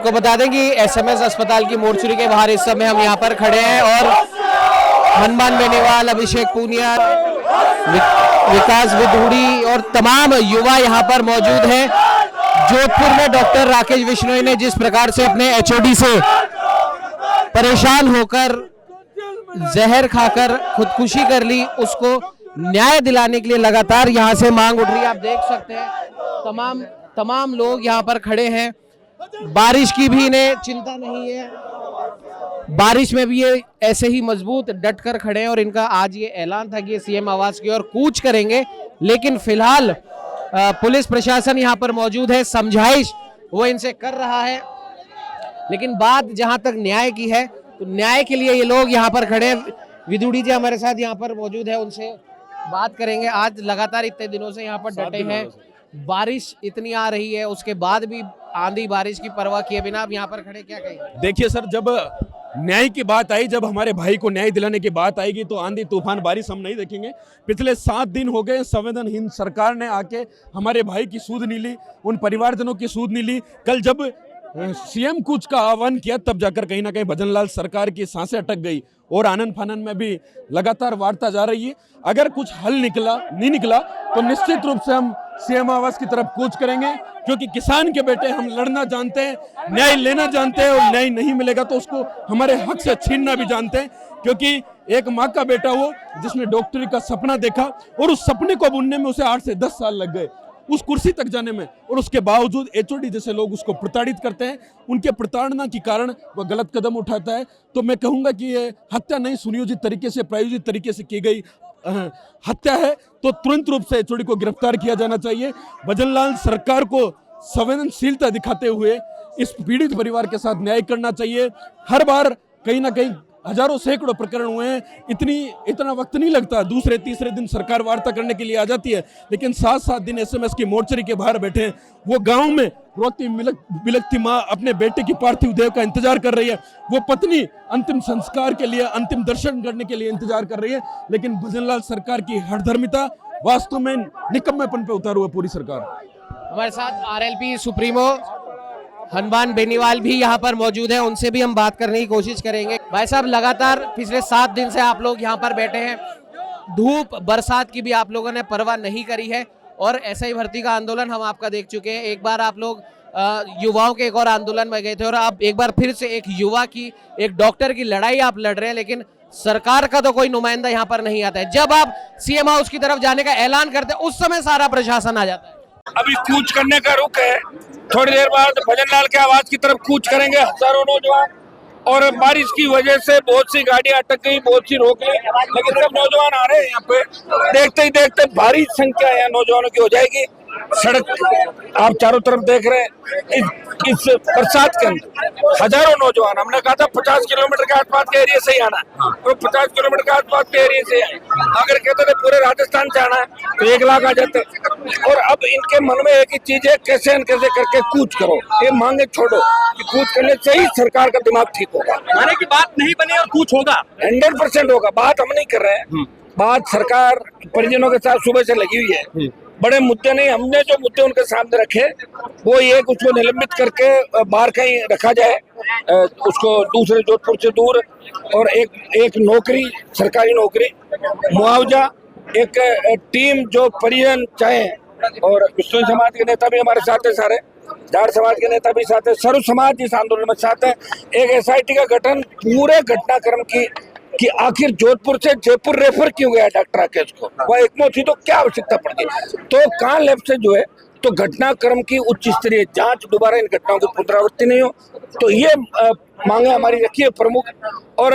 आपको बता दें कि एसएमएस अस्पताल की मोर्चरी के बाहर इस समय हम यहाँ पर खड़े हैं और हनुमान बेनीवाल, अभिषेक पूनिया, विकास विधूड़ी और तमाम युवा यहाँ पर मौजूद हैं। जोधपुर में डॉक्टर राकेश बिश्नोई ने जिस प्रकार से अपने एचओडी से परेशान होकर जहर खाकर खुदकुशी कर ली, उसको न्याय दिलाने के लिए लगातार यहाँ से मांग उठ रही है। आप देख सकते हैं तमाम लोग यहाँ पर खड़े हैं। बारिश की भी इन्हें चिंता नहीं है, बारिश में भी ये ऐसे ही मजबूत डट कर खड़े हैं और इनका आज ये ऐलान था कि ये सीएम आवास की ओर कूच करेंगे। लेकिन फिलहाल पुलिस प्रशासन यहाँ पर मौजूद है, समझाइश वो इनसे कर रहा है। लेकिन बात जहाँ तक न्याय की है तो न्याय के लिए ये लोग यहाँ पर खड़े हैं। विधूड़ी जी हमारे साथ यहाँ पर मौजूद है, उनसे बात करेंगे। आज लगातार इतने दिनों से यहाँ पर डटे हैं, बारिश इतनी आ रही है, उसके बाद भी आंधी बारिश की परवाह किए बिना आप यहाँ पर खड़े, क्या कहेंगे? देखिए सर, जब न्याय की बात आई, जब हमारे भाई को न्याय दिलाने की बात आएगी तो आंधी तूफान बारिश हम नहीं देखेंगे। पिछले 7 दिन हो गए संवेदनहीन सरकार ने आके हमारे भाई की सूध नहीं ली, उन परिवारजनों की सूध नहीं ली। कल जब सीएम कूच का आह्वान किया तब जाकर कहीं ना कहीं भजनलाल सरकार की सांसें अटक गई और आनन फानन में भी लगातार वार्ता जा रही है। अगर कुछ हल नहीं निकला तो निश्चित रूप से हम सीएम आवास की तरफ कूच करेंगे, क्योंकि किसान के बेटे हम लड़ना जानते हैं, न्याय लेना जानते हैं और न्याय नहीं मिलेगा तो उसको हमारे हक से छीनना भी जानते हैं। क्योंकि एक माँ का बेटा वो जिसने डॉक्टरी का सपना देखा और उस सपने को बुनने में उसे 8 से 10 साल लग गए, उस कुर्सी तक जाने में, और उसके बावजूद एचओडी जैसे लोग उसको प्रताड़ित करते हैं, उनके प्रताड़ना के कारण वह गलत कदम उठाता है। तो मैं कहूँगा कि ये हत्या नहीं, सुनियोजित तरीके से, प्रायोजित तरीके से की गई हत्या है, तो तुरंत रूप से एचओडी को गिरफ्तार किया जाना चाहिए। भजनलाल सरकार को संवेदनशीलता दिखाते हुए इस पीड़ित परिवार के साथ न्याय करना चाहिए। हर बार कहीं ना कहीं हजारों सैकड़ों प्रकरण हुए हैं, इतना वक्त नहीं लगता, दूसरे तीसरे दिन सरकार वार्ता करने के लिए आ जाती है, लेकिन 7-7 दिन एसएमएस की मोर्चरी के बाहर बैठे हैं। वो गांव में रोती बिलखती माँ अपने बेटे की पार्थिव देह का इंतजार कर रही है, वो पत्नी अंतिम संस्कार के लिए, अंतिम दर्शन करने के लिए इंतजार कर रही है। लेकिन भजनलाल सरकार की हठधर्मिता वास्तव में निकम्मेपन पे उतारू है पूरी सरकार। हमारे साथ आरएलपी सुप्रीमो हनुमान बेनीवाल भी यहाँ पर मौजूद है, उनसे भी हम बात करने की कोशिश करेंगे। भाई साहब, लगातार पिछले 7 दिन से आप लोग यहाँ पर बैठे हैं, धूप बरसात की भी आप लोगों ने परवाह नहीं करी है और एसआई भर्ती का आंदोलन हम आपका देख चुके हैं। एक बार आप लोग युवाओं के एक और आंदोलन में गए थे और अब एक बार फिर से एक युवा की, एक डॉक्टर की लड़ाई आप लड़ रहे हैं, लेकिन सरकार का तो कोई नुमाइंदा यहाँ पर नहीं आता है। जब आप सीएम हाउस की तरफ जाने का ऐलान करते हैं उस समय सारा प्रशासन आ जाता है। अभी कूच करने का रुख है, थोड़ी देर बाद भजनलाल के आवास की तरफ कूच करेंगे हजारों नौजवान। और बारिश की वजह से बहुत सी गाड़ियां अटक गई, बहुत सी रोक ली, लेकिन सब नौजवान आ रहे हैं यहाँ पे। देखते ही देखते भारी संख्या यहाँ नौजवानों की हो जाएगी। सड़क आप चारों तरफ देख रहे हैं, इस बरसात के अंदर हजारों नौजवान, हमने कहा था 50 किलोमीटर के आसपास के एरिया से ही आना है, तो 50 किलोमीटर के आसपास के एरिया से अगर कहते थे पूरे राजस्थान से आना है तो 1 लाख आ जाते। और अब इनके मन में एक ही चीज है, कैसे न कैसे करके कूच करो, ये मांगे छोड़ो कि कूच करने से ही सरकार का दिमाग ठीक होगा। माने की बात नहीं बनी और कूच होगा, 100% होगा। बात हम नहीं कर रहे हैं, बात सरकार परिजनों के साथ सुबह से लगी हुई है। बड़े मुद्दे नहीं, हमने जो मुद्दे उनके सामने रखे वो ये कि उसको निलंबित करके बाहर कहीं रखा जाए, उसको दूसरे जोधपुर से दूर, और एक नौकरी, सरकारी नौकरी, मुआवजा, एक टीम जो परिजन चाहे। और विष्णु समाज के नेता भी हमारे साथ है, सारे जाट समाज के नेता भी साथ है, सर्व समाज इस आंदोलन में साथ है। एक एसआईटी का गठन पूरे घटनाक्रम की कि आखिर जोधपुर से जयपुर रेफर क्यों गया डॉक्टर राकेश को, वह एकमो थी तो क्या आवश्यकता पड़ गई, तो कहाँ लेफ्ट से जो है, तो घटनाक्रम की उच्च स्तरीय जांच, दोबारा इन घटनाओं की पुनरावृत्ति नहीं हो, तो ये मांगे हमारी रखी है प्रमुख। और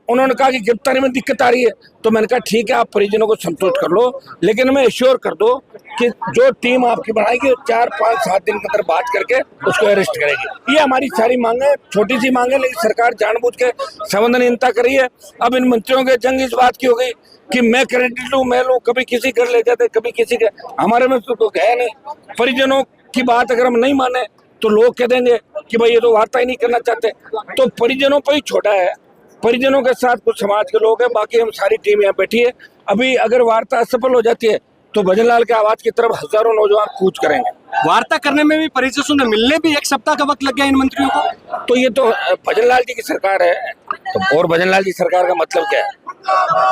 उन्होंने कहा कि गिरफ्तारी में दिक्कत आ रही है, तो मैंने कहा ठीक है, आप परिजनों को संतुष्ट कर लो, लेकिन हमें एश्योर कर दो कि जो टीम आपकी बनाएगी 4, 5, 7 दिन के अंदर बात करके उसको अरेस्ट करेगी। ये हमारी सारी मांगे, छोटी सी मांगे, लेकिन सरकार जानबूझ के संवेदनहीनता करी है। अब इन मंत्रियों के जंग इस बात की हो गई कि मैं क्रेडिट लूं, मैं लूं, कभी किसी कर ले जाते, कभी किसी के, हमारे में तो है नहीं। परिजनों की बात अगर हम नहीं माने तो लोग कह देंगे कि भाई ये तो वार्ता ही नहीं करना चाहते, तो परिजनों पर ही छोड़ा है। परिजनों के साथ कुछ समाज के लोग हैं, बाकी हम सारी टीम यहाँ बैठी है। अभी अगर वार्ता असफल हो जाती है तो भजनलाल की आवाज की तरफ हजारों नौजवान कूच करेंगे। वार्ता करने में भी परिजनों ने मिलने भी 1 सप्ताह का वक्त लग गया इन मंत्रियों को। तो ये तो भजनलाल जी की सरकार है, तो और भजनलाल जी सरकार का मतलब क्या है?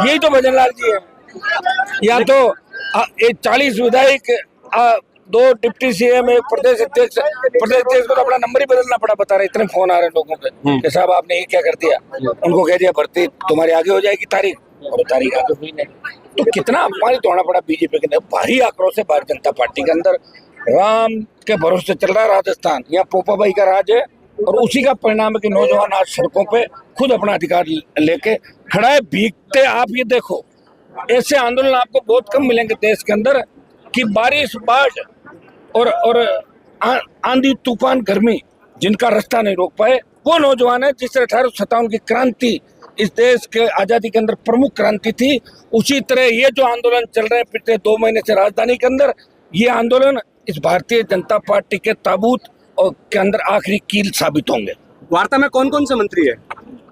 यही तो भजनलाल जी है। या तो 40 विधायक, 2 डिप्टी सीएम, एक प्रदेश अध्यक्ष को तो अपना नंबर ही बदलना पड़ा। बता रहे इतने फोन आ रहे हैं लोगों के कि साहब आपने ये क्या कर दिया। उनको कह दिया भर्ती तुम्हारी आगे हो जाएगी तारीख, और तारीख आगे हुई नहीं। तो कितना अपमानित होना पड़ा बीजेपी के अंदर। भारी आक्रोश है भारतीय जनता पार्टी के अंदर। राम के भरोसे चल रहा है राजस्थान, यहाँ पोपा भाई का राज है, और उसी का परिणाम है कि नौजवान आज सड़कों पे खुद अपना अधिकार लेके खड़ा है। भीगते आप ये देखो, ऐसे आंदोलन आपको बहुत कम मिलेंगे देश के अंदर कि बारिश, बाढ़ और आंधी, तूफान, गर्मी जिनका रास्ता नहीं रोक पाए वो नौजवान है। जिस 1857 की क्रांति इस देश के आजादी के अंदर प्रमुख क्रांति थी, उसी तरह ये जो आंदोलन चल रहे हैं पिछले 2 महीने से राजधानी के अंदर, ये आंदोलन इस भारतीय जनता पार्टी के ताबूत और के अंदर आखिरी कील साबित होंगे। वार्ता में कौन कौन से मंत्री है?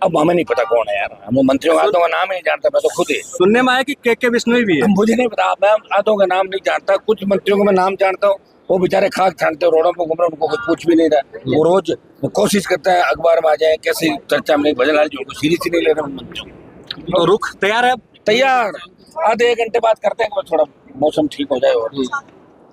अब हमें नहीं पता कौन है यार, हम मंत्रियों का आदों का नाम ही नहीं जानता। मैं तो खुद ही, सुनने में आया कि के बिश्नोई भी है। मुझे नहीं पता, मैं आदों का नाम नहीं जानता। कुछ मंत्रियों को मैं नाम जानता हूँ, वो बेचारे खाक छानते रोडों पर घूम रहे, उनको कुछ पूछ भी नहीं रहा। वो रोज कोशिश करते हैं अखबार में आ जाए, कैसी चर्चा में। भजनलाल जी उनको सीरियस ही नहीं ले रहे उन मंत्रियों। तो रुख तैयार है अब? तैयार, आधे 1 घंटे बाद करते हैं, थोड़ा मौसम ठीक हो जाए और